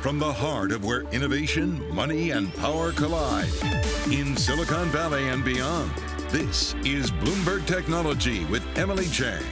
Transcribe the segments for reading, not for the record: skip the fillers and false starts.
from the heart of where innovation, money, and power collide. In Silicon Valley and beyond, this is Bloomberg Technology with Emily Chang.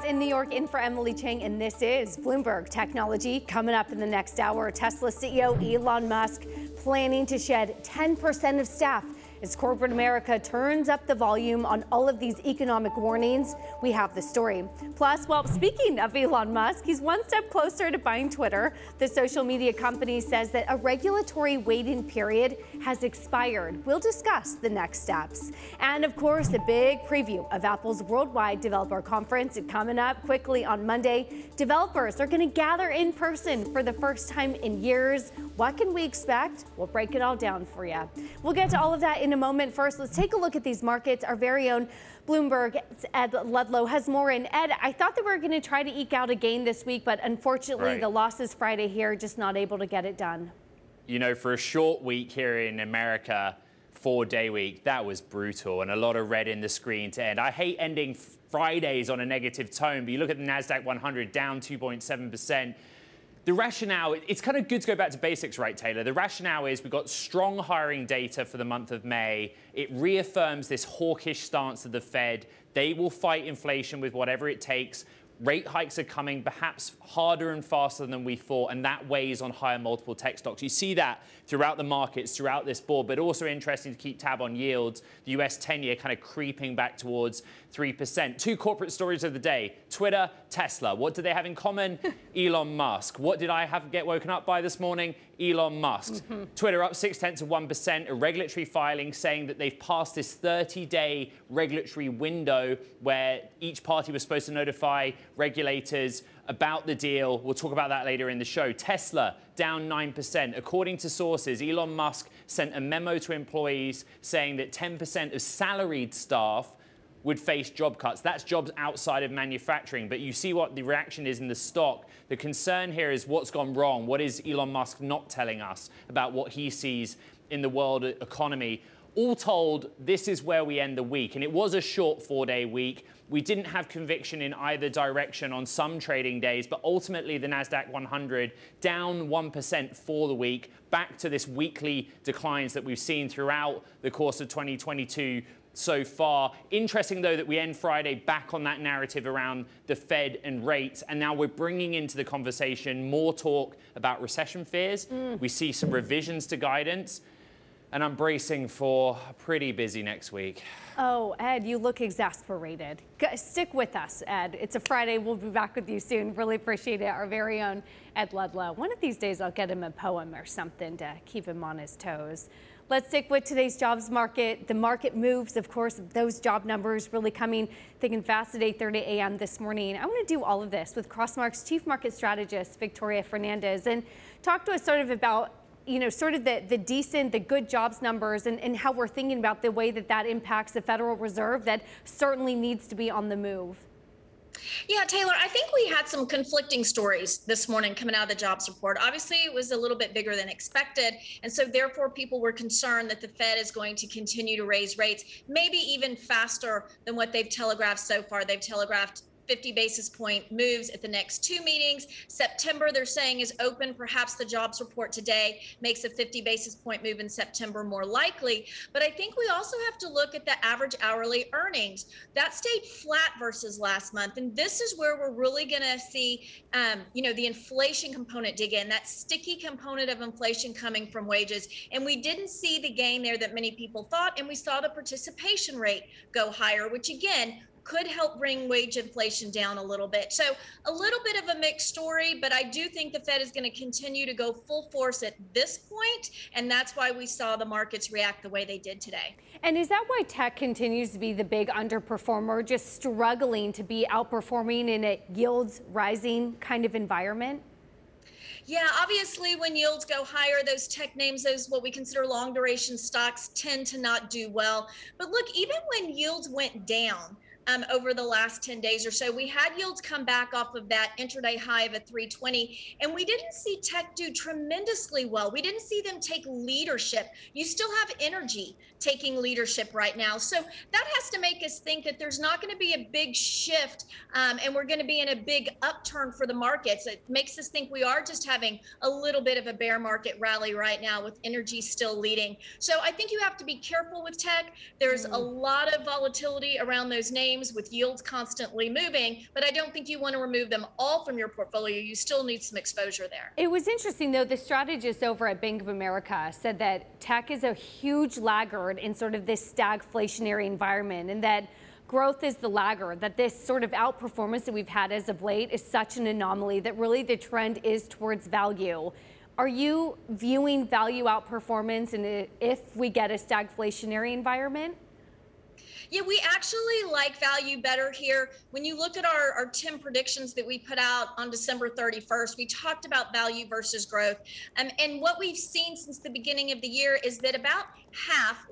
In New York, in for Emily Chang, and this is Bloomberg Technology. Coming up in the next hour, Tesla CEO Elon Musk planning to shed 10% of staff as corporate America turns up the volume on all of these economic warnings. We have the story. Plus, well, speaking of Elon Musk, he's one step closer to buying Twitter. The social media company says that a regulatory waiting period has expired. We'll discuss the next steps. And of course, a big preview of Apple's Worldwide Developer Conference coming up quickly on Monday. Developers are going to gather in person for the first time in years. What can we expect? We'll break it all down for you. We'll get to all of that in a moment. First, let's take a look at these markets. Our very own Bloomberg's Ed Ludlow has more in. Ed, I thought that we were going to try to eke out a gain this week, but unfortunately the losses Friday here, just not able to get it done. You know, for a short week here in America, 4-day week, that was brutal, and a lot of red in the screen to end. I hate ending Fridays on a negative tone, but you look at the NASDAQ 100 down 2.7%. The rationale, it's kind of good to go back to basics, right, Taylor? The rationale is we've got strong hiring data for the month of May. It reaffirms this hawkish stance of the Fed. They will fight inflation with whatever it takes. Rate hikes are coming perhaps harder and faster than we thought, and that weighs on higher multiple tech stocks. You see that throughout the markets, throughout this board, but also interesting to keep tab on yields. The US 10-year kind of creeping back towards 3%. Two corporate stories of the day: Twitter, Tesla. What do they have in common? Elon Musk. What did I get woken up by this morning? Elon Musk. Twitter up 0.6%. A regulatory filing saying that they've passed this 30-day regulatory window where each party was supposed to notify regulators about the deal. We'll talk about that later in the show. Tesla down 9%. According to sources, Elon Musk sent a memo to employees saying that 10% of salaried staff would face job cuts. That's jobs outside of manufacturing. But you see what the reaction is in the stock. The concern here is what's gone wrong. What is Elon Musk not telling us about what he sees in the world economy? All told, this is where we end the week. And it was a short 4-day week. We didn't have conviction in either direction on some trading days, but ultimately the NASDAQ 100 down 1% for the week, back to this weekly declines that we've seen throughout the course of 2022 so far. Interesting, though, that we end Friday back on that narrative around the Fed and rates, and now we're bringing into the conversation more talk about recession fears. We see some revisions to guidance, and I'm bracing for a pretty busy next week. Oh, Ed, you look exasperated. Stick with us, Ed. It's a Friday. We'll be back with you soon. Really appreciate it. Our very own Ed Ludlow. One of these days, I'll get him a poem or something to keep him on his toes. Let's stick with today's jobs market. The market moves, of course, those job numbers really coming thick and fast at 8:30 a.m. this morning. I want to do all of this with Crossmark's chief market strategist, Victoria Fernandez, and talk to us sort of about, you know, sort of the good jobs numbers and how we're thinking about the way that that impacts the Federal Reserve that certainly needs to be on the move. Yeah, Taylor, I think we had some conflicting stories this morning coming out of the jobs report. Obviously, it was a little bit bigger than expected. And so therefore, people were concerned that the Fed is going to continue to raise rates, maybe even faster than what they've telegraphed so far. They've telegraphed 50 basis point moves at the next 2 meetings. September, they're saying, is open. Perhaps the jobs report today makes a 50 basis point move in September more likely. But I think we also have to look at the average hourly earnings. That stayed flat versus last month. And this is where we're really going to see, the inflation component dig in, that sticky component of inflation coming from wages. And we didn't see the gain there that many people thought. And we saw the participation rate go higher, which again, could help bring wage inflation down a little bit. So a little bit of a mixed story, but I do think the Fed is going to continue to go full force at this point, and that's why we saw the markets react the way they did today. And is that why tech continues to be the big underperformer, just struggling to be outperforming in a yields rising kind of environment? Yeah, obviously, when yields go higher, those tech names, those what we consider long duration stocks, tend to not do well. But look, even when yields went down, over the last 10 days or so. We had yields come back off of that intraday high of a 320, and we didn't see tech do tremendously well. We didn't see them take leadership. You still have energy taking leadership right now. So that has to make us think that there's not going to be a big shift, and we're going to be in a big upturn for the markets. It makes us think we are just having a little bit of a bear market rally right now with energy still leading. So I think you have to be careful with tech. There's a lot of volatility around those names with yields constantly moving, but I don't think you want to remove them all from your portfolio. You still need some exposure there. It was interesting, though, the strategist over at Bank of America said that tech is a huge laggard in sort of this stagflationary environment, and that growth is the laggard, that this sort of outperformance that we've had as of late is such an anomaly that really the trend is towards value. Are you viewing value outperformance and if we get a stagflationary environment? Yeah, we actually like value better here. When you look at our 10 predictions that we put out on December 31st, we talked about value versus growth. And what we've seen since the beginning of the year is that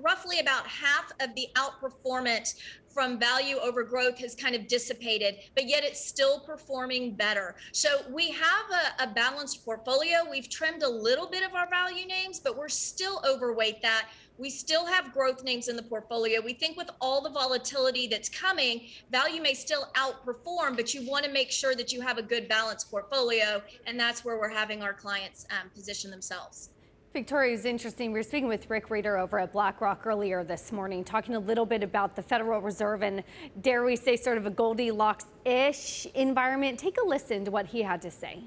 roughly about half of the outperformance from value over growth has kind of dissipated, but yet it's still performing better. So we have a balanced portfolio. We've trimmed a little bit of our value names, but we're still overweight that. We still have growth names in the portfolio. We think with all the volatility that's coming, value may still outperform, but you want to make sure that you have a good balanced portfolio, and that's where we're having our clients position themselves. Victoria, is interesting. We were speaking with Rick Reeder over at BlackRock earlier this morning, talking a little bit about the Federal Reserve and, dare we say, sort of a Goldilocks-ish environment. Take a listen to what he had to say.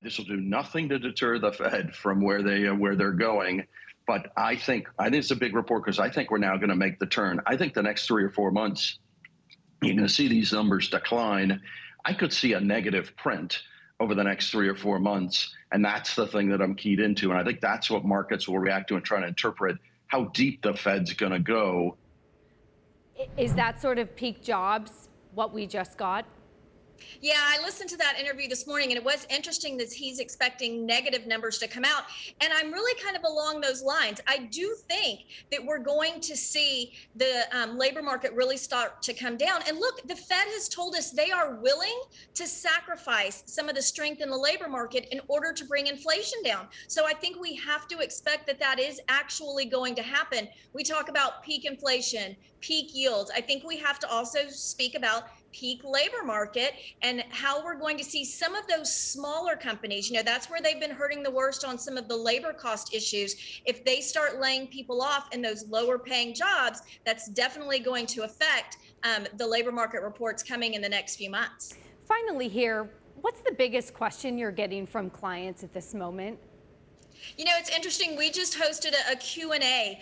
This will do nothing to deter the Fed from where they're going. But I think it's a big report because I think we're now going to make the turn. I think the next 3 or 4 months, you're going to see these numbers decline. I could see a negative print over the next 3 or 4 months. And that's the thing that I'm keyed into. And I think that's what markets will react to and try to interpret how deep the Fed's going to go. Is that sort of peak jobs what we just got? Yeah, I listened to that interview this morning, and it was interesting that he's expecting negative numbers to come out. And I'm really kind of along those lines. I do think that we're going to see the labor market really start to come down. And look, the Fed has told us they are willing to sacrifice some of the strength in the labor market in order to bring inflation down. So I think we have to expect that that is actually going to happen. We talk about peak inflation, peak yields. I think we have to also speak about peak labor market and how we're going to see some of those smaller companies, that's where they've been hurting the worst on some of the labor cost issues. If they start laying people off in those lower paying jobs, that's definitely going to affect the labor market reports coming in the next few months. Finally here, what's the biggest question you're getting from clients at this moment? It's interesting. We just hosted a Q&A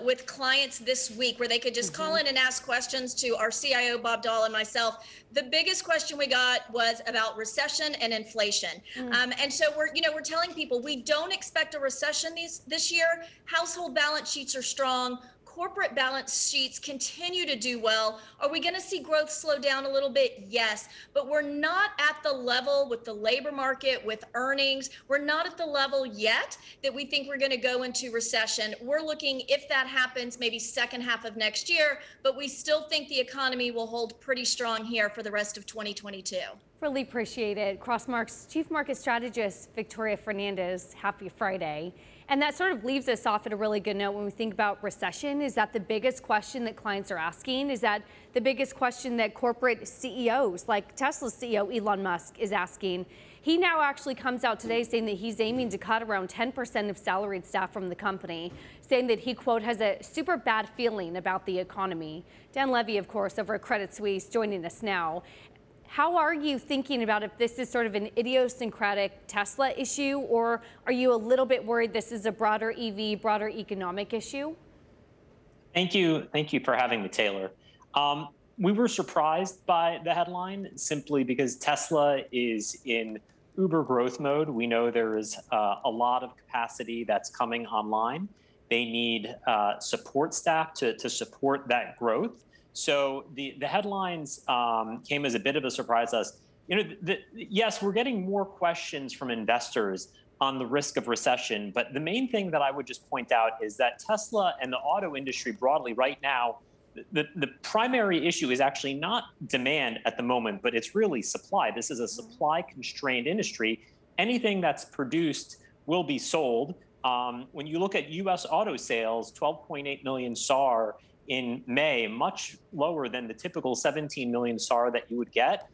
with clients this week where they could just call in and ask questions to our CIO, Bob Dahl, and myself. The biggest question we got was about recession and inflation. And so we're telling people we don't expect a recession this year. Household balance sheets are strong. Corporate balance sheets continue to do well. Are we going to see growth slow down a little bit? Yes, but we're not at the level with the labor market, with earnings. We're not at the level yet that we think we're going to go into recession. We're looking, if that happens, maybe second half of next year, but we still think the economy will hold pretty strong here for the rest of 2022. Really appreciate it. Crossmark's Chief Market Strategist, Victoria Fernandez, happy Friday. And that sort of leaves us off at a really good note when we think about recession. Is that the biggest question that clients are asking? Is that the biggest question that corporate CEOs, like Tesla's CEO Elon Musk, is asking? He now actually comes out today saying that he's aiming to cut around 10% of salaried staff from the company, saying that he, quote, has a super bad feeling about the economy. Dan Levy, of course, over at Credit Suisse, joining us now. How are you thinking about if this is sort of an idiosyncratic Tesla issue, or are you a little bit worried this is a broader EV, broader economic issue? Thank you for having me, Taylor. We were surprised by the headline simply because Tesla is in uber growth mode. We know there is a lot of capacity that's coming online. They need support staff to support that growth. So the headlines came as a bit of a surprise to us. Yes, we're getting more questions from investors on the risk of recession, but the main thing that I would just point out is that Tesla and the auto industry broadly right now the primary issue is actually not demand at the moment, but it's really supply. This is a supply-constrained industry. Anything that's produced will be sold. When you look at U.S. auto sales, 12.8 million SAAR in May, much lower than the typical 17 million SAAR that you would get.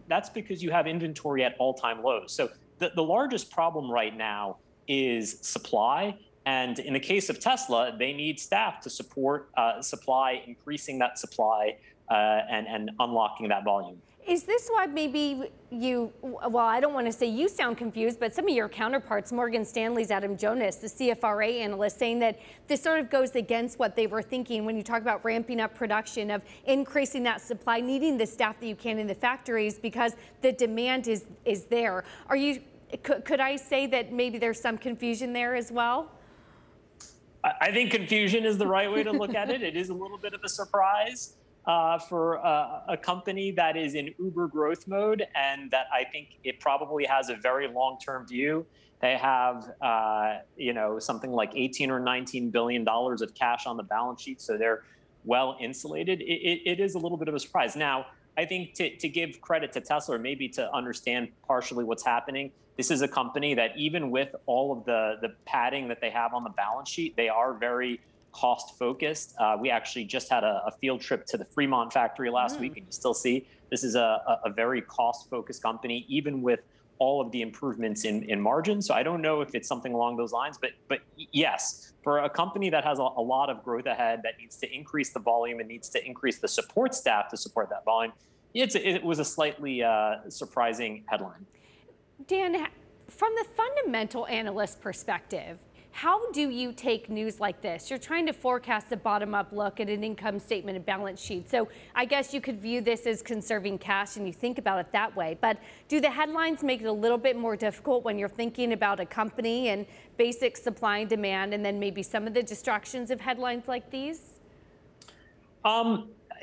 That's because you have inventory at all-time lows. So the largest problem right now is supply. And in the case of Tesla, they need staff to support supply, increasing that supply and unlocking that volume. Is this why maybe you, well, I don't want to say you sound confused, but some of your counterparts, Morgan Stanley's Adam Jonas, the CFRA analyst, saying that this sort of goes against what they were thinking when you talk about ramping up production, of increasing that supply, needing the staff that you can in the factories because the demand is there. Are you, could I say that maybe there's some confusion there as well? I think confusion is the right way to look at it. It is a little bit of a surprise for a company that is in uber growth mode, and that I think it probably has a very long-term view. They have, something like 18 or 19 billion dollars of cash on the balance sheet, so they're well insulated. It is a little bit of a surprise. Now, I think to give credit to Tesla, or maybe to understand partially what's happening, this is a company that even with all of the padding that they have on the balance sheet, they are very cost focused. We actually just had a field trip to the Fremont factory last week, and you still see this is a very cost focused company, even with all of the improvements in margin. So I don't know if it's something along those lines, but yes, for a company that has a lot of growth ahead, that needs to increase the volume and needs to increase the support staff to support that volume, it was a slightly surprising headline. Dan, from the fundamental analyst perspective, how do you take news like this? You're trying to forecast a bottom-up look at an income statement and balance sheet. So I guess you could view this as conserving cash, and you think about it that way. But do the headlines make it a little bit more difficult when you're thinking about a company and basic supply and demand, and then maybe some of the distractions of headlines like these?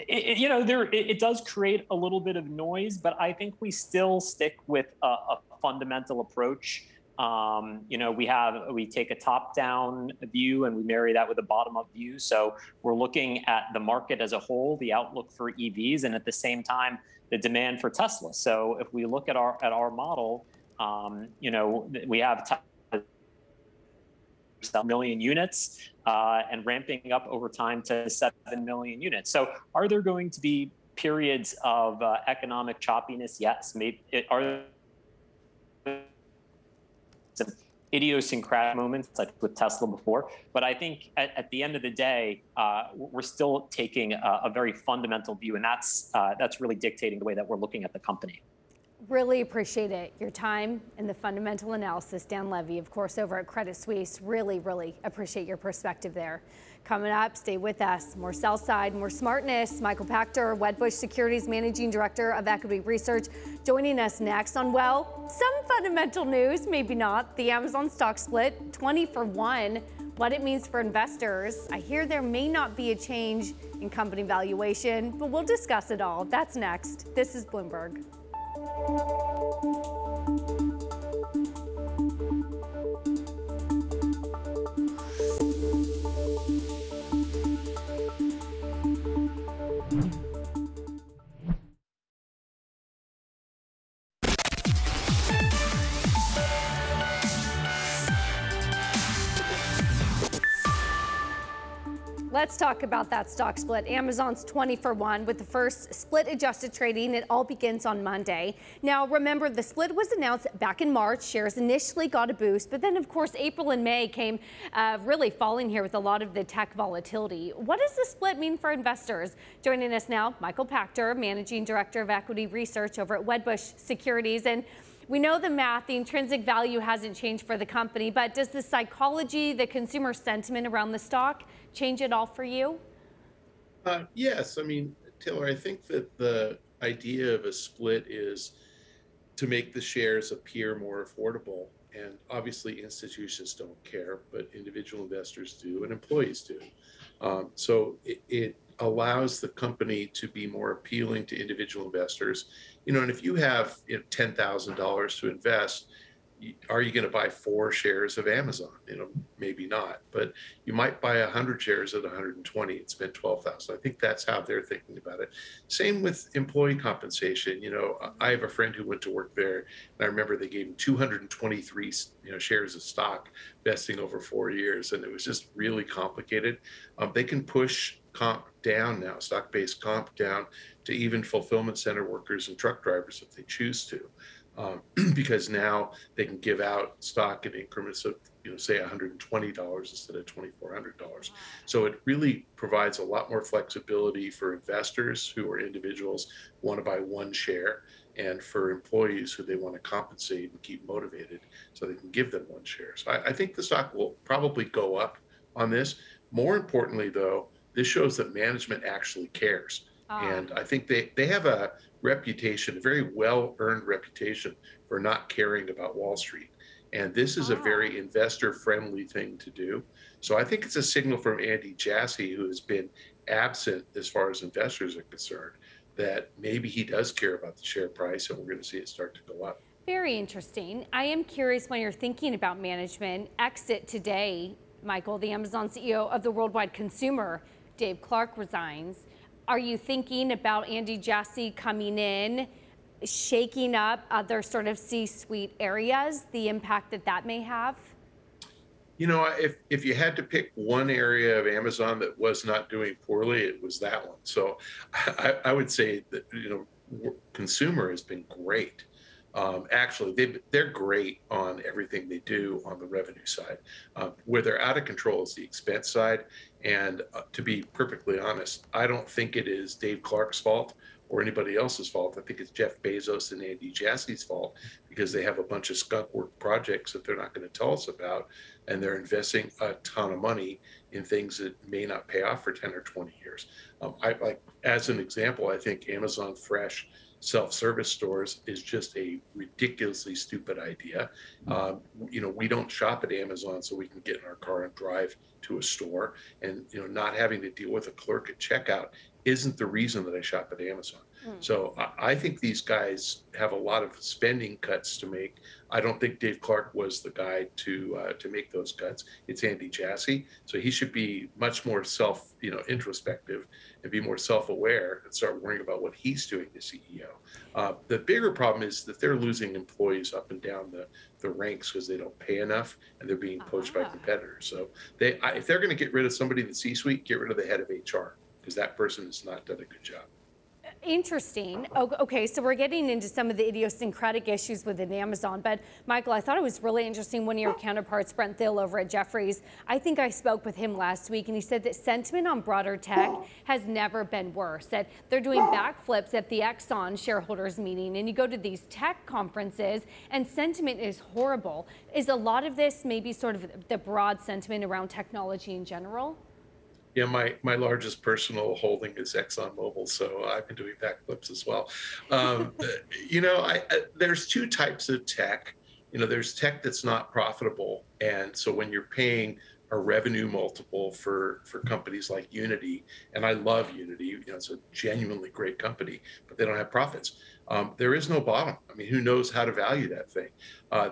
It does create a little bit of noise, but I think we still stick with a fundamental approach. We take a top-down view and we marry that with a bottom-up view. So we're looking at the market as a whole, the outlook for EVs, and at the same time, the demand for Tesla. So if we look at our model, we have 7 million units and ramping up over time to 7 million units. So are there going to be periods of economic choppiness? Yes. Maybe are some idiosyncratic moments like with Tesla before, but I think at the end of the day, we're still taking a very fundamental view, and that's really dictating the way that we're looking at the company. Really appreciate it. Your time and the fundamental analysis. Dan Levy, of course, over at Credit Suisse. Really, really appreciate your perspective there. Coming up, stay with us. More sell side, more smartness. Michael Pachter, Wedbush Securities Managing Director of Equity Research, joining us next on, well, some fundamental news, maybe not. The Amazon stock split, 20 for 1. What it means for investors. I hear there may not be a change in company valuation, but we'll discuss it all. That's next. This is Bloomberg. Let's talk about that stock split. Amazon's 20 for 1 with the first split adjusted trading. It all begins on Monday. Now, remember, the split was announced back in March. Shares initially got a boost, but then, of course, April and May came really falling here with a lot of the tech volatility. What does the split mean for investors? Joining us now, Michael Pachter, Managing Director of Equity Research over at Wedbush Securities. And we know the math, the intrinsic value hasn't changed for the company, but does the psychology, the consumer sentiment around the stock change it all for you? Yes. I mean, Taylor, I think that the idea of a split is to make the shares appear more affordable. And obviously institutions don't care, but individual investors do and employees do. So it allows the company to be more appealing to individual investors. And if you have $10,000 to invest, are you going to buy 4 shares of Amazon? Maybe not, but you might buy 100 shares at 120 and spend 12,000. I think that's how they're thinking about it. Same with employee compensation. I have a friend who went to work there, and I remember they gave him 223 shares of stock vesting over 4 years, and it was just really complicated. They can push comp down now, stock-based comp down to even fulfillment center workers and truck drivers if they choose to. Because now they can give out stock in increments of, say $120 instead of $2,400. So it really provides a lot more flexibility for investors who are individuals who want to buy 1 share, and for employees who they want to compensate and keep motivated so they can give them 1 share. So I think the stock will probably go up on this. More importantly, though, this shows that management actually cares. And I think they have a reputation, a very well-earned reputation for not caring about Wall Street. And this is a very investor-friendly thing to do. So I think it's a signal from Andy Jassy, who has been absent as far as investors are concerned, that maybe he does care about the share price, and we're going to see it start to go up. Very interesting. I am curious, when you're thinking about management, exit today, Michael, the Amazon CEO of the worldwide consumer, Dave Clark, resigns. Are you thinking about Andy Jassy coming in, shaking up other sort of C-suite areas, the impact that may have? If you had to pick one area of Amazon that was not doing poorly, it was that one. So I would say that, consumer has been great. Actually, they're great on everything they do on the revenue side. Where they're out of control is the expense side. And to be perfectly honest, I don't think it is Dave Clark's fault or anybody else's fault. I think it's Jeff Bezos and Andy Jassy's fault, because they have a bunch of skunk work projects that they're not going to tell us about, and they're investing a ton of money in things that may not pay off for 10 or 20 years. As an example, I think Amazon Fresh self-service stores is just a ridiculously stupid idea. We don't shop at Amazon so we can get in our car and drive to a store, and not having to deal with a clerk at checkout isn't the reason that I shop at Amazon. So I think these guys have a lot of spending cuts to make. I don't think Dave Clark was the guy to make those cuts. It's Andy Jassy. So he should be much more introspective and be more self-aware and start worrying about what he's doing as CEO. The bigger problem is that they're losing employees up and down the ranks because they don't pay enough, and they're being poached by competitors. So if they're going to get rid of somebody in the C-suite, get rid of the head of HR, because that person has not done a good job. Interesting. Okay, so we're getting into some of the idiosyncratic issues within Amazon, but Michael, I thought it was really interesting. One of your counterparts, Brent Thill over at Jefferies, I think I spoke with him last week, and he said that sentiment on broader tech has never been worse, that they're doing backflips at the Exxon shareholders meeting, and you go to these tech conferences and sentiment is horrible. Is a lot of this maybe sort of the broad sentiment around technology in general? Yeah, my largest personal holding is ExxonMobil, so I've been doing backflips as well. There's 2 types of tech. There's tech that's not profitable, and so when you're paying a revenue multiple for companies like Unity, and I love Unity, it's a genuinely great company, but they don't have profits. There is no bottom. I mean, who knows how to value that thing?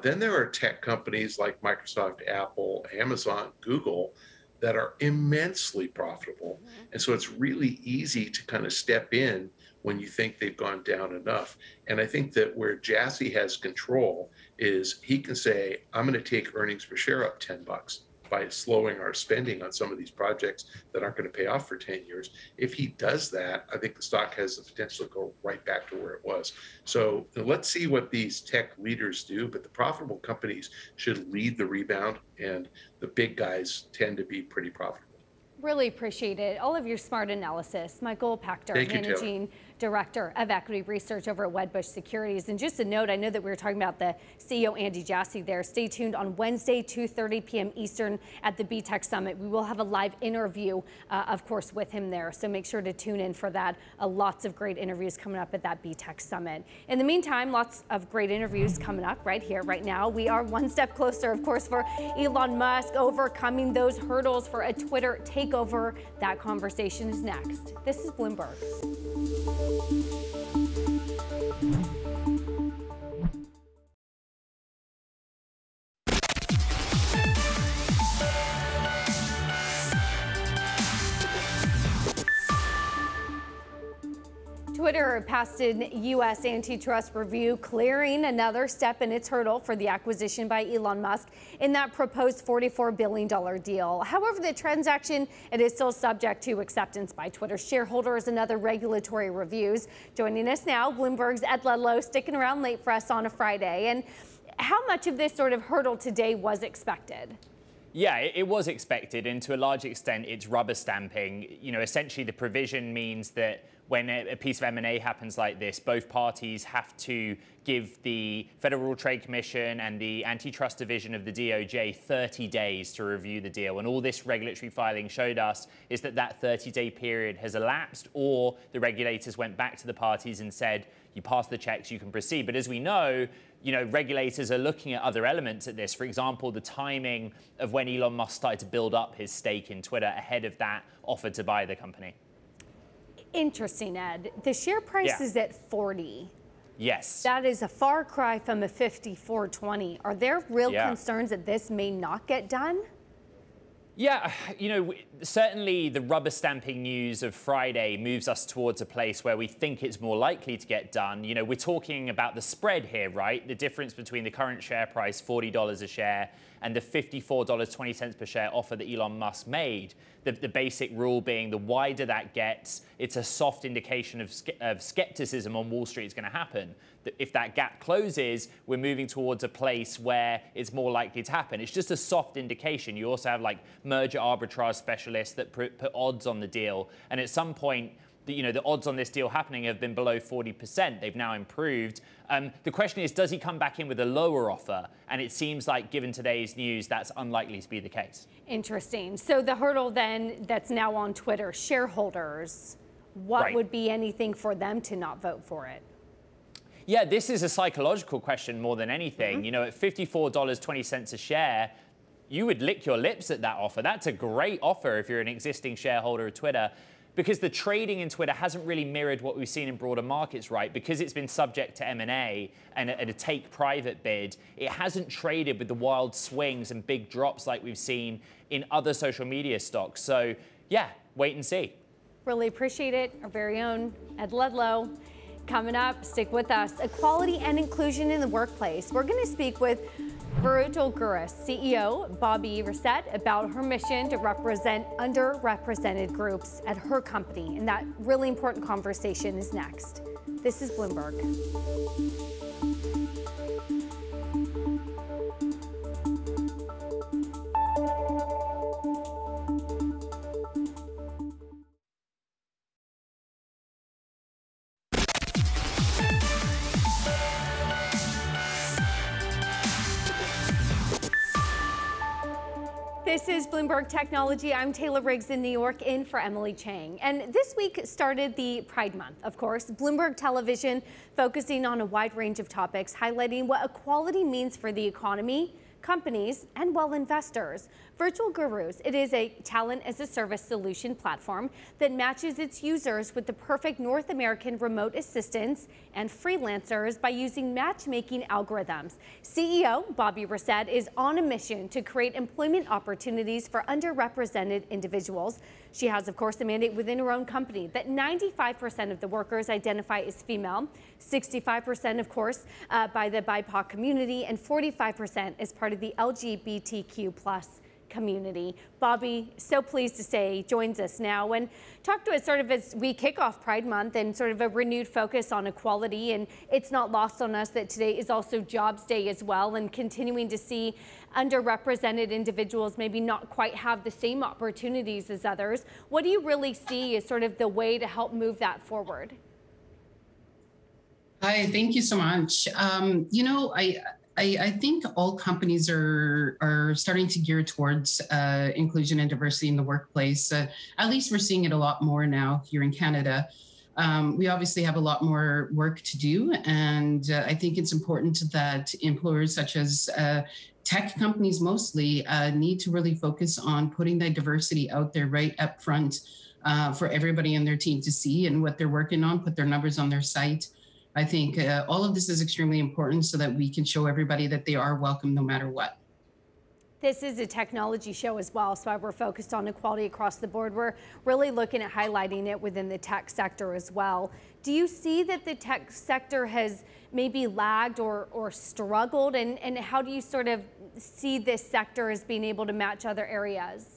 Then there are tech companies like Microsoft, Apple, Amazon, Google, that are immensely profitable. And so it's really easy to kind of step in when you think they've gone down enough. And I think that where Jassy has control is he can say, I'm going to take earnings per share up $10 by slowing our spending on some of these projects that aren't going to pay off for 10 years. If he does that, I think the stock has the potential to go right back to where it was. So let's see what these tech leaders do, but the profitable companies should lead the rebound, and the big guys tend to be pretty profitable. Really appreciate it. All of your smart analysis. Michael Pachter, Managing Director of Equity Research over at Wedbush Securities. And just a note, I know that we were talking about the CEO, Andy Jassy there. Stay tuned on Wednesday, 2:30 p.m. Eastern at the BTech Summit. We will have a live interview, of course, with him there. So make sure to tune in for that. Lots of great interviews coming up at that BTech Summit. In the meantime, lots of great interviews coming up right here, right now. We are one step closer, of course, for Elon Musk overcoming those hurdles for a Twitter takeover. That conversation is next. This is Bloomberg. Twitter passed an U.S. antitrust review, clearing another step in its hurdle for the acquisition by Elon Musk in that proposed $44 billion deal. However, the transaction, it is still subject to acceptance by Twitter shareholders and other regulatory reviews. Joining us now, Bloomberg's Ed Ludlow, sticking around late for us on a Friday. And how much of this sort of hurdle today was expected? Yeah, it was expected, and to a large extent, it's rubber stamping. You know, essentially, the provision means that when a piece of M&A happens like this, both parties have to give the Federal Trade Commission and the Antitrust Division of the DOJ 30 days to review the deal. And all this regulatory filing showed us is that that 30-day period has elapsed, or the regulators went back to the parties and said, you pass the checks, you can proceed. But as we know, regulators are looking at other elements at this. For example, the timing of when Elon Musk started to build up his stake in Twitter ahead of that offer to buy the company. Interesting, Ed. The share price is at 40. Yes. That is a far cry from a 54.20. Are there real concerns that this may not get done? Yeah, certainly the rubber stamping news of Friday moves us towards a place where we think it's more likely to get done. We're talking about the spread here, right? The difference between the current share price, $40 a share, and the $54.20 per share offer that Elon Musk made. The basic rule being the wider that gets, it's a soft indication of skepticism on Wall Street is going to happen. If that gap closes, we're moving towards a place where it's more likely to happen. It's just a soft indication. You also have like merger arbitrage specialists that put odds on the deal. And at some point, the odds on this deal happening have been below 40%. They've now improved. The question is, does he come back in with a lower offer? And it seems like, given today's news, that's unlikely to be the case. Interesting. So the hurdle then that's now on Twitter, shareholders, what would be anything for them to not vote for it? Yeah, this is a psychological question more than anything. At $54.20 a share, you would lick your lips at that offer. That's a great offer if you're an existing shareholder of Twitter, because the trading in Twitter hasn't really mirrored what we've seen in broader markets, right? Because it's been subject to M&A and a take-private bid, it hasn't traded with the wild swings and big drops like we've seen in other social media stocks. So, yeah, wait and see. Really appreciate it. Our very own Ed Ludlow. Coming up, stick with us. Equality and inclusion in the workplace. We're going to speak with Virtual Gurus CEO Bobby Reset about her mission to represent underrepresented groups at her company. And that really important conversation is next. This is Bloomberg. This is Bloomberg Technology. I'm Taylor Riggs in New York, in for Emily Chang. And this week started the Pride Month, of course. Bloomberg Television focusing on a wide range of topics, highlighting what equality means for the economy, companies, and, well, investors. Virtual Gurus, it is a talent-as-a-service solution platform that matches its users with the perfect North American remote assistants and freelancers by using matchmaking algorithms. CEO Bobby Reset is on a mission to create employment opportunities for underrepresented individuals. She has, of course, a mandate within her own company that 95% of the workers identify as female, 65%, of course, by the BIPOC community, and 45% as part of the LGBTQ+ community. Bobby, so pleased to say, joins us now and talk to us sort of as we kick off Pride Month and sort of a renewed focus on equality. And it's not lost on us that today is also Jobs Day as well, and continuing to see underrepresented individuals maybe not quite have the same opportunities as others. What do you really see as sort of the way to help move that forward? Hi, thank you so much. I think all companies are starting to gear towards inclusion and diversity in the workplace. At least we're seeing it a lot more now here in Canada. We obviously have a lot more work to do, and I think it's important that employers such as tech companies mostly need to really focus on putting that diversity out there right up front for everybody in their team to see and what they're working on, put their numbers on their site. I think all of this is extremely important so that we can show everybody that they are welcome no matter what. This is a technology show as well, so we're focused on equality across the board. We're really looking at highlighting it within the tech sector as well. Do you see that the tech sector has maybe lagged or struggled? And how do you sort of see this sector as being able to match other areas?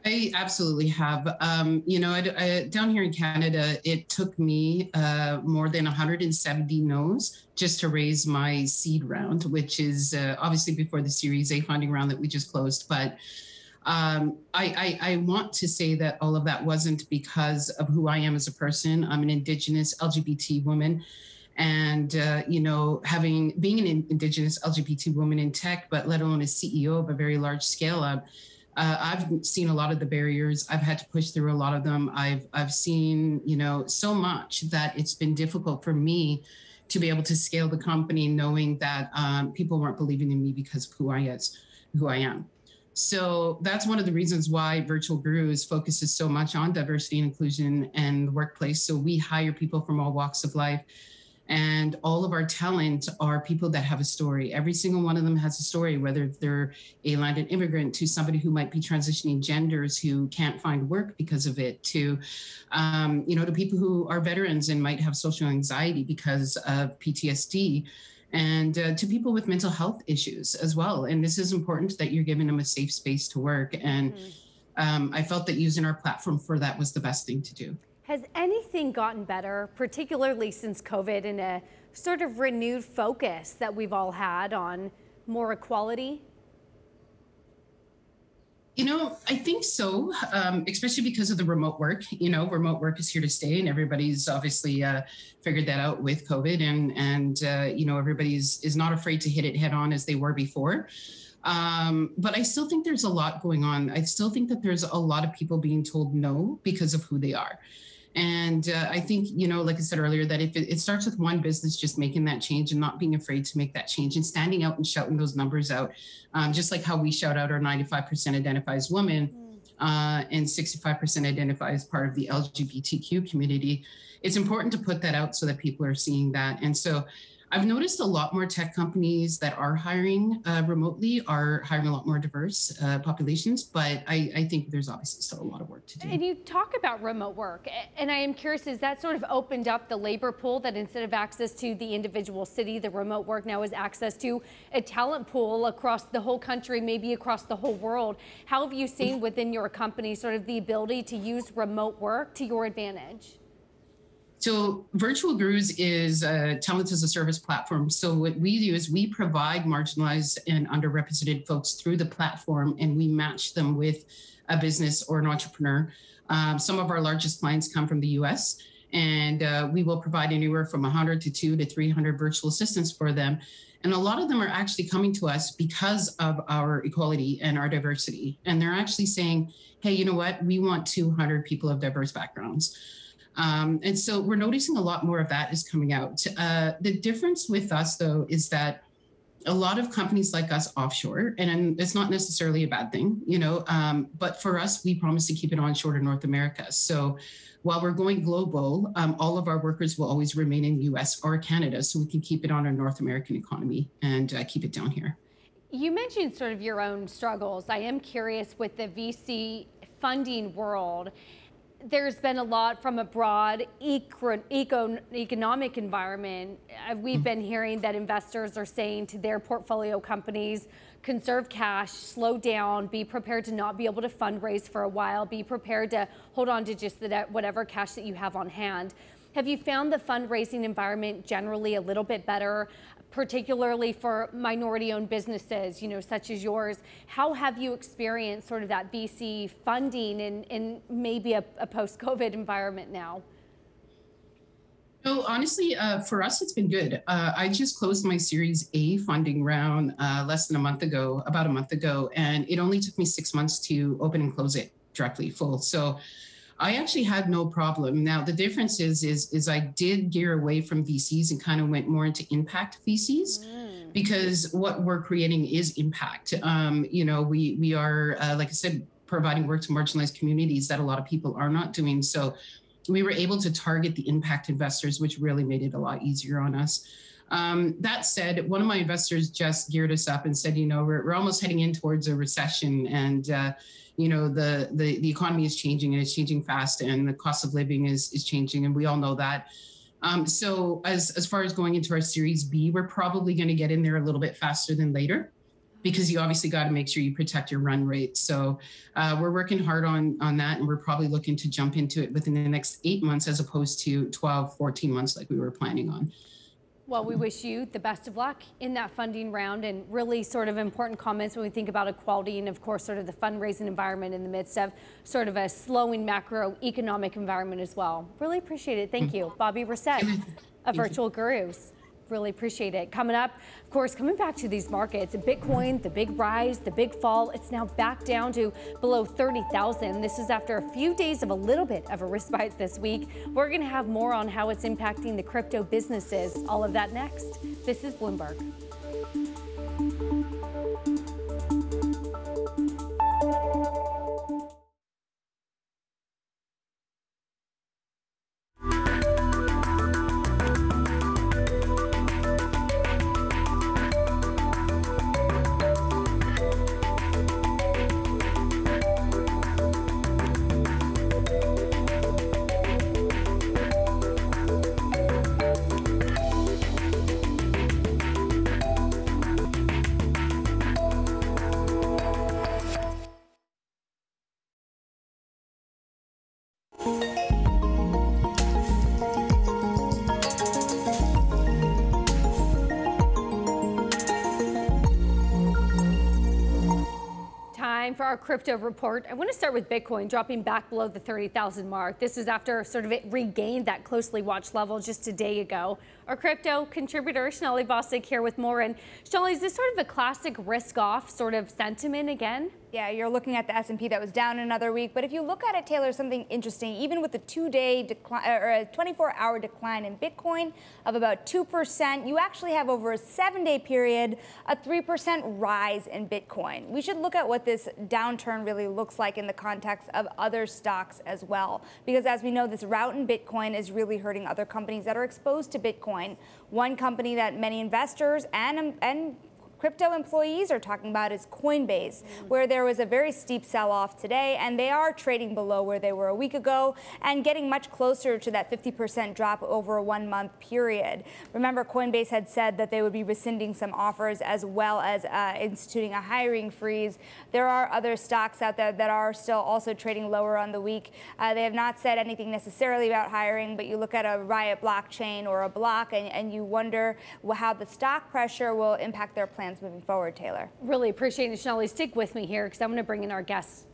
I absolutely have. Down here in Canada, it took me more than 170 no's just to raise my seed round, which is obviously before the Series A funding round that we just closed. But I want to say that all of that wasn't because of who I am as a person. I'm an Indigenous LGBT woman. And, being an Indigenous LGBT woman in tech, but let alone a CEO of a very large scale up, I've seen a lot of the barriers. I've had to push through a lot of them. I've seen, so much that it's been difficult for me to be able to scale the company, knowing that people weren't believing in me because of who I am. So that's one of the reasons why Virtual Gurus focuses so much on diversity and inclusion in the workplace. So we hire people from all walks of life. And all of our talent are people that have a story. Every single one of them has a story, whether they're a landed immigrant to somebody who might be transitioning genders who can't find work because of it, to people who are veterans and might have social anxiety because of PTSD, and to people with mental health issues as well. And this is important that you're giving them a safe space to work. And I felt that using our platform for that was the best thing to do. Has anything gotten better, particularly since COVID, and a sort of renewed focus that we've all had on more equality? I think so, especially because of the remote work. Remote work is here to stay, and everybody's obviously figured that out with COVID, and everybody is not afraid to hit it head on as they were before. But I still think there's a lot going on. I still think that there's a lot of people being told no because of who they are. And I think, like I said earlier, that if it starts with one business just making that change and not being afraid to make that change and standing out and shouting those numbers out, just like how we shout out our 95% identify as women and 65% identify as part of the LGBTQ community. It's important to put that out so that people are seeing that. And so I've noticed a lot more tech companies that are hiring remotely are hiring a lot more diverse populations, but I think there's obviously still a lot of work to do. And you talk about remote work, and I am curious, is that sort of opened up the labor pool, that instead of access to the individual city, the remote work now is access to a talent pool across the whole country, maybe across the whole world? How have you seen within your company sort of the ability to use remote work to your advantage? So Virtual Gurus is a talent as a service platform. So what we do is we provide marginalized and underrepresented folks through the platform, and we match them with a business or an entrepreneur. Some of our largest clients come from the US, and we will provide anywhere from 100 to 200 to 300 virtual assistants for them. And a lot of them are actually coming to us because of our equality and our diversity. And they're actually saying, hey, you know what? We want 200 people of diverse backgrounds. And so we're noticing a lot more of that is coming out. The difference with us, though, is that a lot of companies like us offshore, and it's not necessarily a bad thing, but for us, we promise to keep it onshore to North America. So while we're going global, all of our workers will always remain in US or Canada, so we can keep it on our North American economy and keep it down here. You mentioned sort of your own struggles. I am curious, with the VC funding world, there's been a lot from a broad economic environment. We've been hearing that investors are saying to their portfolio companies, conserve cash, slow down, be prepared to not be able to fundraise for a while, be prepared to hold on to just whatever cash that you have on hand. Have you found the fundraising environment generally a little bit better, particularly for minority-owned businesses, such as yours? How have you experienced sort of that VC funding in maybe a post-COVID environment now? No, honestly, for us, it's been good. I just closed my Series A funding round about a month ago, and it only took me 6 months to open and close it directly full. So I actually had no problem. Now, the difference is I did gear away from VCs and kind of went more into impact VCs, because what we're creating is impact. We are, like I said, providing work to marginalized communities that a lot of people are not doing. So we were able to target the impact investors, which really made it a lot easier on us. That said, one of my investors just geared us up and said, we're almost heading in towards a recession, and the economy is changing, and it's changing fast, and the cost of living is changing, and we all know that. So as far as going into our Series B, we're probably going to get in there a little bit faster than later, because you obviously got to make sure you protect your run rate. So we're working hard on that, and we're probably looking to jump into it within the next 8 months as opposed to 12, 14 months like we were planning on. Well, we wish you the best of luck in that funding round, and really sort of important comments when we think about equality and, of course, sort of the fundraising environment in the midst of sort of a slowing macroeconomic environment as well. Really appreciate it. Thank you. Bobby Reset of Virtual Gurus. Really appreciate it. Coming up, of course, coming back to these markets, Bitcoin, the big rise, the big fall, it's now back down to below 30,000. This is after a few days of a little bit of a respite this week. We're going to have more on how it's impacting the crypto businesses. All of that next. This is Bloomberg. For our crypto report, I want to start with Bitcoin dropping back below the 30,000 mark. This is after sort of it regained that closely watched level just a day ago. Our crypto contributor, Sonali Bostic, here with more. And Sonali, is this sort of a classic risk-off sort of sentiment again? Yeah, you're looking at the S&P that was down another week. But if you look at it, Taylor, something interesting, even with the 2-day decline or a 24-hour decline in Bitcoin of about 2%, you actually have over a 7-day period a 3% rise in Bitcoin. We should look at what this downturn really looks like in the context of other stocks as well. Because as we know, this rout in Bitcoin is really hurting other companies that are exposed to Bitcoin. One company that many investors and crypto employees are talking about is Coinbase, where there was a very steep sell-off today, and they are trading below where they were a week ago and getting much closer to that 50% drop over a 1-month period. Remember, Coinbase had said that they would be rescinding some offers as well as instituting a hiring freeze. There are other stocks out there that are still also trading lower on the week. They have not said anything necessarily about hiring, but you look at a Riot blockchain or a Block and you wonder how the stock pressure will impact their plans moving forward, Taylor. Really appreciate it, Sonali. Stick with me here because I'm going to bring in our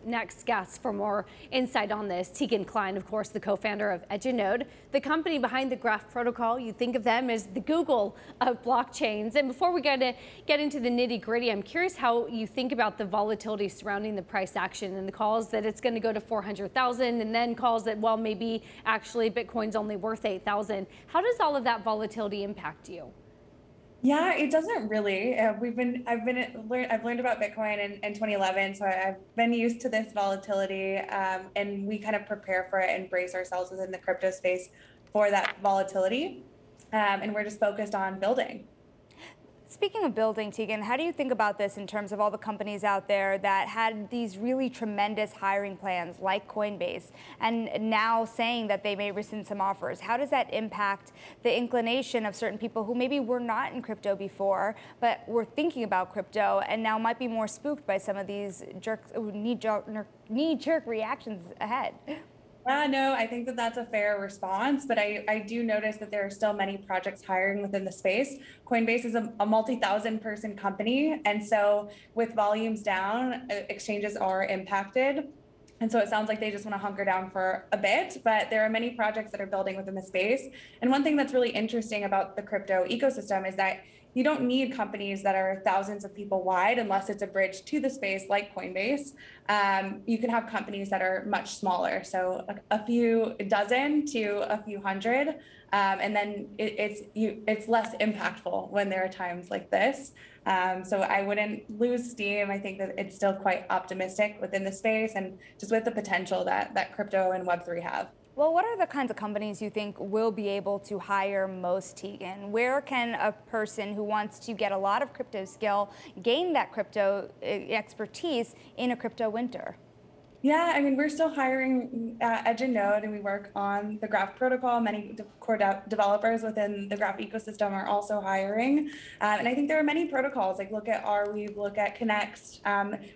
next guest for more insight on this. Tegan Klein, of course, the co-founder of EdgeNode, the company behind the Graph protocol. You think of them as the Google of blockchains. And before we get into the nitty gritty, I'm curious how you think about the volatility surrounding the price action and the calls that it's going to go to 400,000 and then calls that, well, maybe actually Bitcoin's only worth 8,000. How does all of that volatility impact you? Yeah, it doesn't really. I've learned about Bitcoin in 2011, so I've been used to this volatility, and we kind of prepare for it and brace ourselves within the crypto space for that volatility, and we're just focused on building. Speaking of building, Tegan, how do you think about this in terms of all the companies out there that had these really tremendous hiring plans like Coinbase and now saying that they may rescind some offers? How does that impact the inclination of certain people who maybe were not in crypto before but were thinking about crypto and now might be more spooked by some of these knee-jerk reactions ahead? No, I think that that's a fair response, but I do notice that there are still many projects hiring within the space. Coinbase is a multi-thousand person company, and so with volumes down, exchanges are impacted. And so it sounds like they just want to hunker down for a bit, but there are many projects that are building within the space. And one thing that's really interesting about the crypto ecosystem is that you don't need companies that are thousands of people wide unless it's a bridge to the space like Coinbase. You can have companies that are much smaller, so a few dozen to a few hundred, and then it's less impactful when there are times like this. So I wouldn't lose steam. I think that it's still quite optimistic within the space and just with the potential that crypto and Web3 have. Well, what are the kinds of companies you think will be able to hire most, Tegan? Where can a person who wants to get a lot of crypto skill gain that crypto expertise in a crypto winter? Yeah, I mean, we're still hiring at Edge and Node, and we work on the Graph protocol. Many core developers within the Graph ecosystem are also hiring. And I think there are many protocols, like look at Arweave, look at Connext.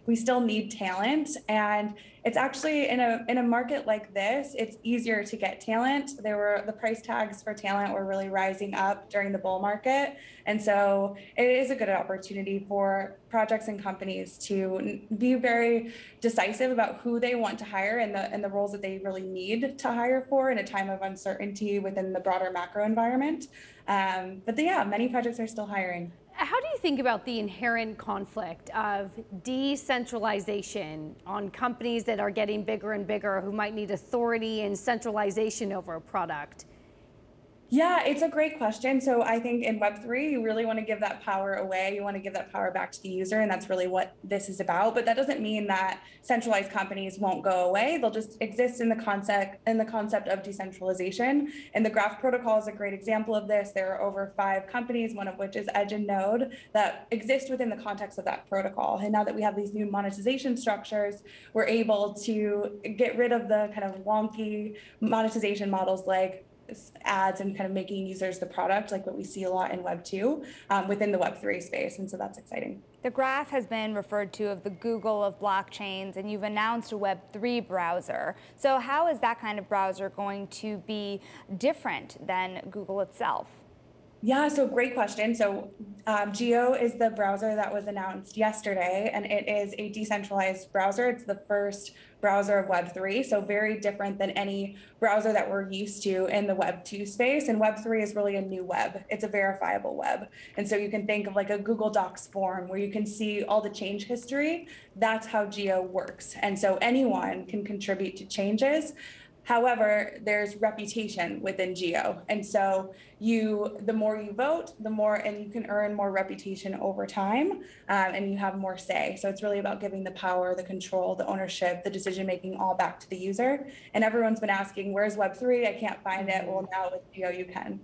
We still need talent. And it's actually in a market like this, it's easier to get talent. The price tags for talent were really rising up during the bull market. And so it is a good opportunity for projects and companies to be very decisive about who they want to hire and the roles that they really need to hire for in a time of uncertainty within the broader macro environment. Yeah, many projects are still hiring. How do you think about the inherent conflict of decentralization on companies that are getting bigger and bigger who might need authority and centralization over a product? Yeah, it's a great question. So I think in Web3, you really want to give that power away. You want to give that power back to the user, and that's really what this is about. But that doesn't mean that centralized companies won't go away. They'll just exist in the concept of decentralization. And the Graph protocol is a great example of this. There are over 5 companies, one of which is Edge and Node, that exist within the context of that protocol. And now that we have these new monetization structures, we're able to get rid of the kind of wonky monetization models like ads and kind of making users the product, like what we see a lot in Web 2 within the Web3 space. And so that's exciting. The Graph has been referred to as the Google of blockchains, and you've announced a Web3 browser. So how is that kind of browser going to be different than Google itself? Yeah, so great question. So Geo is the browser that was announced yesterday, and it is a decentralized browser. It's the first browser of Web3, so very different than any browser that we're used to in the Web 2 space. And Web3 is really a new web. It's a verifiable web. And so you can think of like a Google Docs form where you can see all the change history. That's how Geo works. And so anyone can contribute to changes. However, there's reputation within Geo. And so the more you vote, the more, and you can earn more reputation over time, and you have more say. So it's really about giving the power, the control, the ownership, the decision-making all back to the user. And everyone's been asking, where's Web3? I can't find it. Well, now with Geo, you can.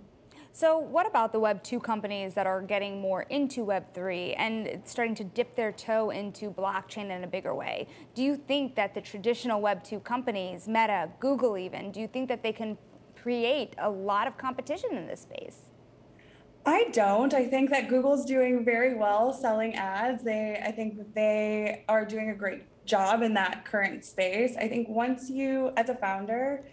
So what about the Web 2 companies that are getting more into Web 3 and starting to dip their toe into blockchain in a bigger way? Do you think that the traditional Web 2 companies, Meta, Google even, do you think that they can create a lot of competition in this space? I don't. I think that Google's doing very well selling ads. I think that they are doing a great job in that current space. I think once you, as a founder,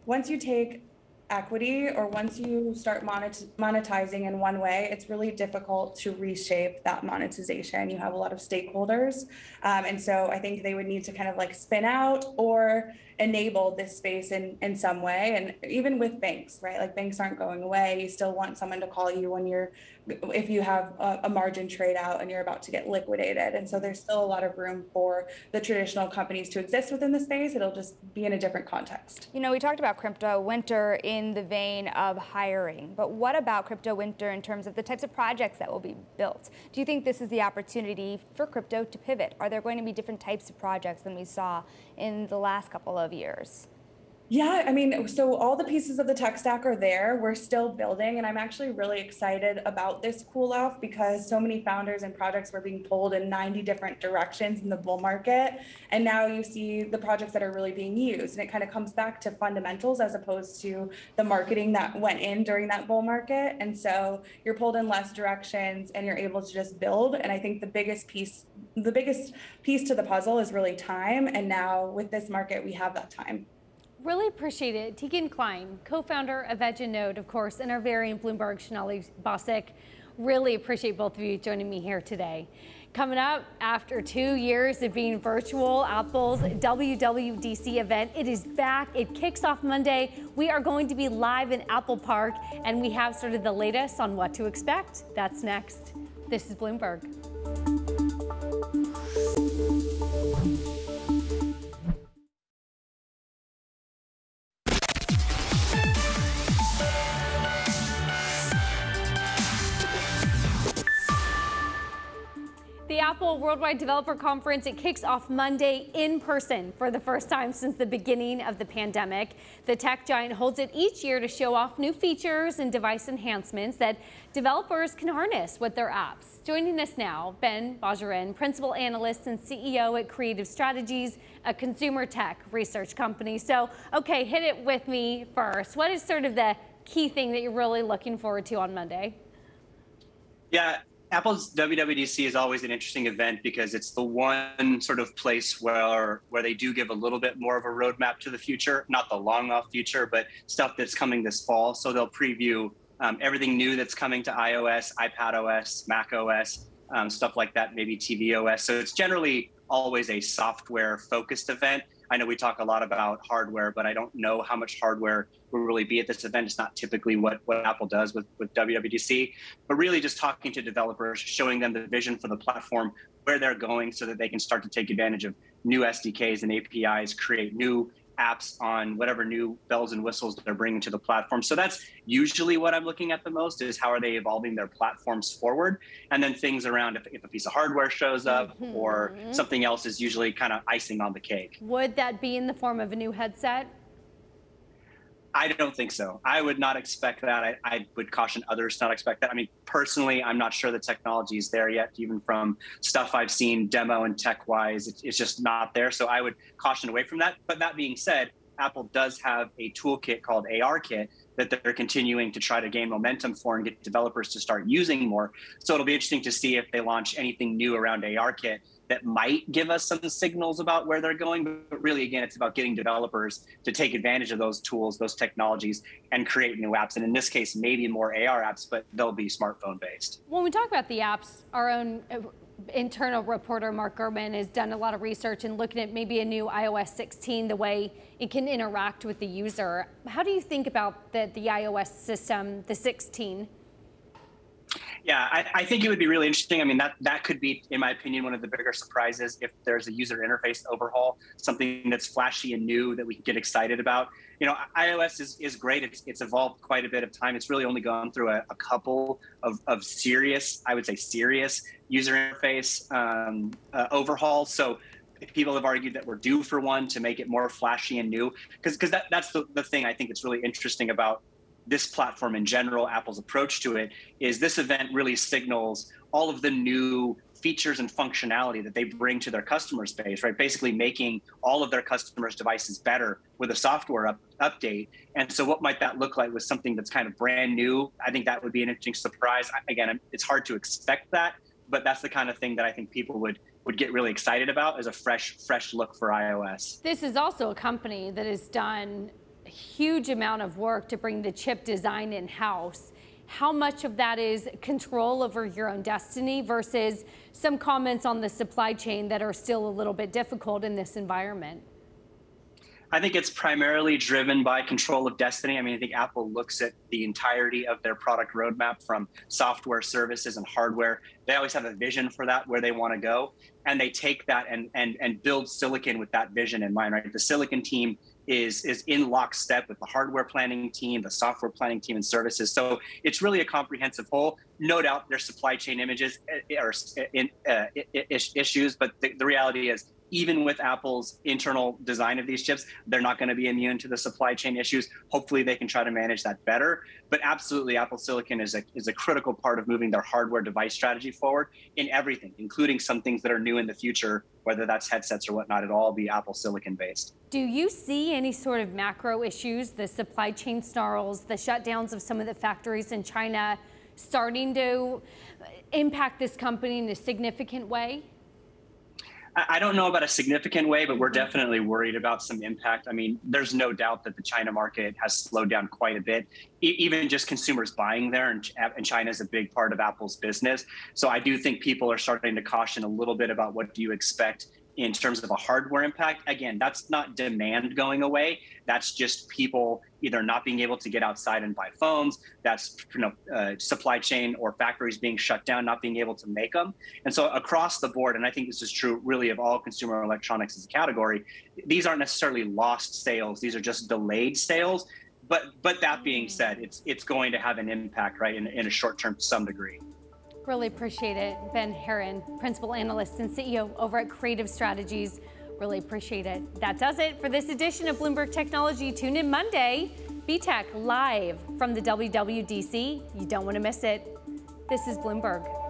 once you take equity or once you start monetizing in one way, it's really difficult to reshape that monetization. You have a lot of stakeholders. And so I think they would need to kind of like spin out or enable this space in some way. And even with banks, right? Like banks aren't going away. You still want someone to call you if you have a margin trade out and you're about to get liquidated. And so there's still a lot of room for the traditional companies to exist within the space. It'll just be in a different context. You know, we talked about crypto winter in the vein of hiring, but what about crypto winter in terms of the types of projects that will be built? Do you think this is the opportunity for crypto to pivot? Are there going to be different types of projects than we saw in the last couple of years? Yeah, I mean, so all the pieces of the tech stack are there. We're still building, and I'm actually really excited about this cool off because so many founders and projects were being pulled in 90 different directions in the bull market. And now you see the projects that are really being used. And it kind of comes back to fundamentals as opposed to the marketing that went in during that bull market. And so you're pulled in less directions and you're able to just build. And I think the biggest piece to the puzzle is really time. And now with this market, we have that time. Really appreciate it. Tegan Klein, co-founder of Edge and Node, of course, and our very own Bloomberg, Sonali Bosick. Really appreciate both of you joining me here today. Coming up, after 2 years of being virtual, Apple's WWDC event, it is back. It kicks off Monday. We are going to be live in Apple Park, and we have sort of the latest on what to expect. That's next. This is Bloomberg. The Apple Worldwide Developer Conference, it kicks off Monday in person for the first time since the beginning of the pandemic. The tech giant holds it each year to show off new features and device enhancements that developers can harness with their apps. Joining us now, Ben Bajarin, Principal Analyst and CEO at Creative Strategies, a consumer tech research company. So, okay, hit it with me first. What is sort of the key thing that you're really looking forward to on Monday? Yeah. Apple's WWDC is always an interesting event because it's the one sort of place where they do give a little bit more of a roadmap to the future, not the long off future, but stuff that's coming this fall. So they'll preview everything new that's coming to iOS, iPadOS, macOS, stuff like that, maybe tvOS. So it's generally always a software focused event. I know we talk a lot about hardware, but I don't know how much hardware will really be at this event. It's not typically what Apple does with WWDC, but really just talking to developers, showing them the vision for the platform, where they're going so that they can start to take advantage of new SDKs and APIs, create new apps on whatever new bells and whistles they're bringing to the platform. So that's usually what I'm looking at the most, is how are they evolving their platforms forward? And then things around if a piece of hardware shows up or something else is usually kind of icing on the cake. Would that be in the form of a new headset? I don't think so. I would not expect that. I would caution others to not expect that. I mean, personally, I'm not sure the technology is there yet, even from stuff I've seen demo and tech-wise. It's just not there. So I would caution away from that. But that being said, Apple does have a toolkit called ARKit that they're continuing to try to gain momentum for and get developers to start using more. So it'll be interesting to see if they launch anything new around ARKit that might give us some signals about where they're going. But really, again, it's about getting developers to take advantage of those tools, those technologies, and create new apps. And in this case, maybe more AR apps, but they'll be smartphone based. When we talk about the apps, our own internal reporter, Mark Gurman, has done a lot of research and looking at maybe a new iOS 16, the way it can interact with the user. How do you think about the iOS system, the 16? Yeah, I think it would be really interesting. I mean, that could be, in my opinion, one of the bigger surprises if there's a user interface overhaul, something that's flashy and new that we can get excited about. You know, iOS is great. It's evolved quite a bit of time. It's really only gone through a couple of serious, I would say serious user interface overhauls. So people have argued that we're due for one to make it more flashy and new, because that's the thing I think that's really interesting about this platform in general. Apple's approach to it is this event really signals all of the new features and functionality that they bring to their customer space, right? Basically making all of their customers' devices better with a software update. And so what might that look like with something that's kind of brand new? I think that would be an interesting surprise. Again, it's hard to expect that, but that's the kind of thing that I think people would get really excited about as a fresh look for iOS. This is also a company that has done a huge amount of work to bring the chip design in-house. How much of that is control over your own destiny versus some comments on the supply chain that are still a little bit difficult in this environment? I think it's primarily driven by control of destiny. I mean, I think Apple looks at the entirety of their product roadmap, from software, services, and hardware. They always have a vision for that, where they want to go. And they take that and build silicon with that vision in mind, right? The silicon team is in lockstep with the hardware planning team, the software planning team, and services. So it's really a comprehensive whole. No doubt there's supply chain issues, but the reality is, even with Apple's internal design of these chips, they're not going to be immune to the supply chain issues. Hopefully they can try to manage that better. But absolutely, Apple Silicon is a critical part of moving their hardware device strategy forward in everything, including some things that are new in the future, whether that's headsets or whatnot. It'll all be Apple Silicon based. Do you see any sort of macro issues, the supply chain snarls, the shutdowns of some of the factories in China starting to impact this company in a significant way? I don't know about a significant way, but we're definitely worried about some impact. I mean, there's no doubt that the China market has slowed down quite a bit, even just consumers buying there, and China is a big part of Apple's business. So I do think people are starting to caution a little bit about what do you expect in terms of a hardware impact. Again, that's not demand going away. That's just people either not being able to get outside and buy phones. That's supply chain or factories being shut down, not being able to make them. And so across the board, and I think this is true really of all consumer electronics as a category, these aren't necessarily lost sales. These are just delayed sales. But that being said, it's going to have an impact, right, in a short term to some degree. Really appreciate it. Ben Heron, Principal Analyst and CEO over at Creative Strategies. Really appreciate it. That does it for this edition of Bloomberg Technology. Tune in Monday. BTech live from the WWDC. You don't want to miss it. This is Bloomberg.